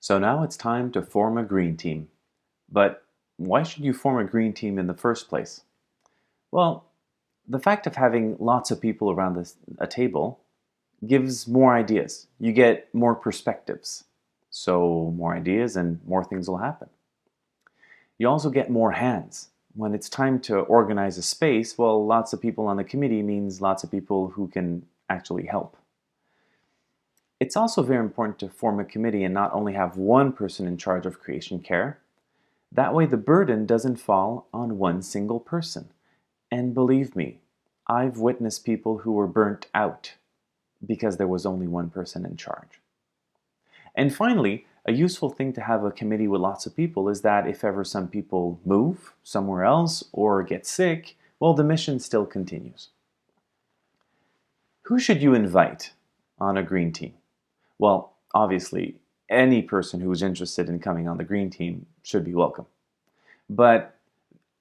So now it's time to form a green team. But why should you form a green team in the first place? Well, the fact of having lots of people around a table gives more ideas. You get more perspectives. So more ideas and more things will happen. You also get more hands. When it's time to organize a space, well, lots of people on the committee means lots of people who can actually help. It's also very important to form a committee and not only have one person in charge of creation care. That way the burden doesn't fall on one single person. And believe me, I've witnessed people who were burnt out because there was only one person in charge. And finally, a useful thing to have a committee with lots of people is that if ever some people move somewhere else or get sick, well, the mission still continues. Who should you invite on a green team? Well, obviously, any person who is interested in coming on the green team should be welcome. But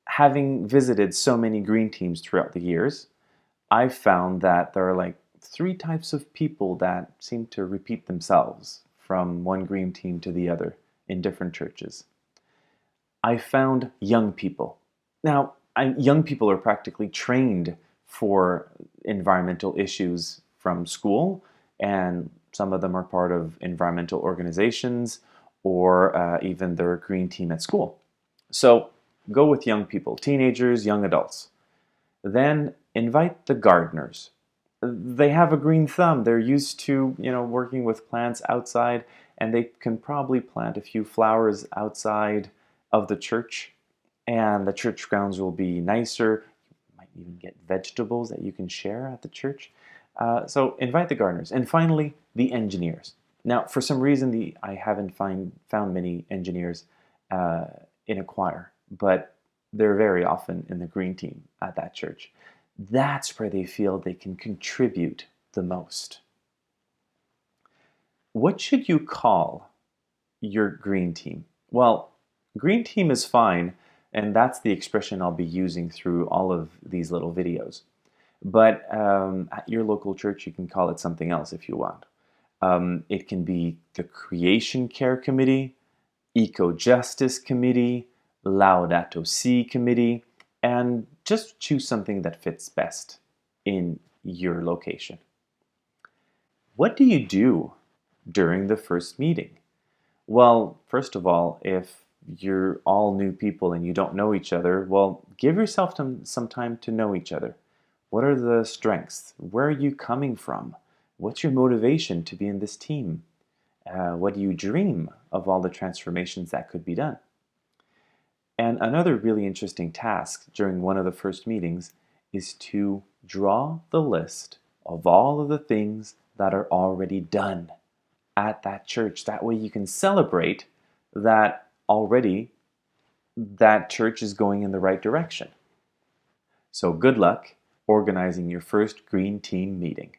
having visited so many green teams throughout the years, I've found that there are like 3 types of people that seem to repeat themselves from one green team to the other in different churches. I found young people. Now, young people are practically trained for environmental issues from school, and some of them are part of environmental organizations or even their green team at school. So go with young people, teenagers, young adults. Then invite the gardeners. They have a green thumb. They're used to, working with plants outside, and they can probably plant a few flowers outside of the church, and the church grounds will be nicer. You might even get vegetables that you can share at the church. So invite the gardeners. And finally, the engineers. Now, for some reason, I haven't found many engineers in a choir, but they're very often in the green team at that church. That's where they feel they can contribute the most. What should you call your green team? Well, green team is fine, and that's the expression I'll be using through all of these little videos. But at your local church, you can call it something else if you want. It can be the Creation Care Committee, Eco-Justice Committee, Laudato Si Committee, and just choose something that fits best in your location. What do you do during the first meeting? Well, first of all, if you're all new people and you don't know each other, well, give yourself some time to know each other. What are the strengths? Where are you coming from? What's your motivation to be in this team? What do you dream of all the transformations that could be done? And another really interesting task during one of the first meetings is to draw the list of all of the things that are already done at that church. That way you can celebrate that already that church is going in the right direction. So good luck organizing your first green team meeting.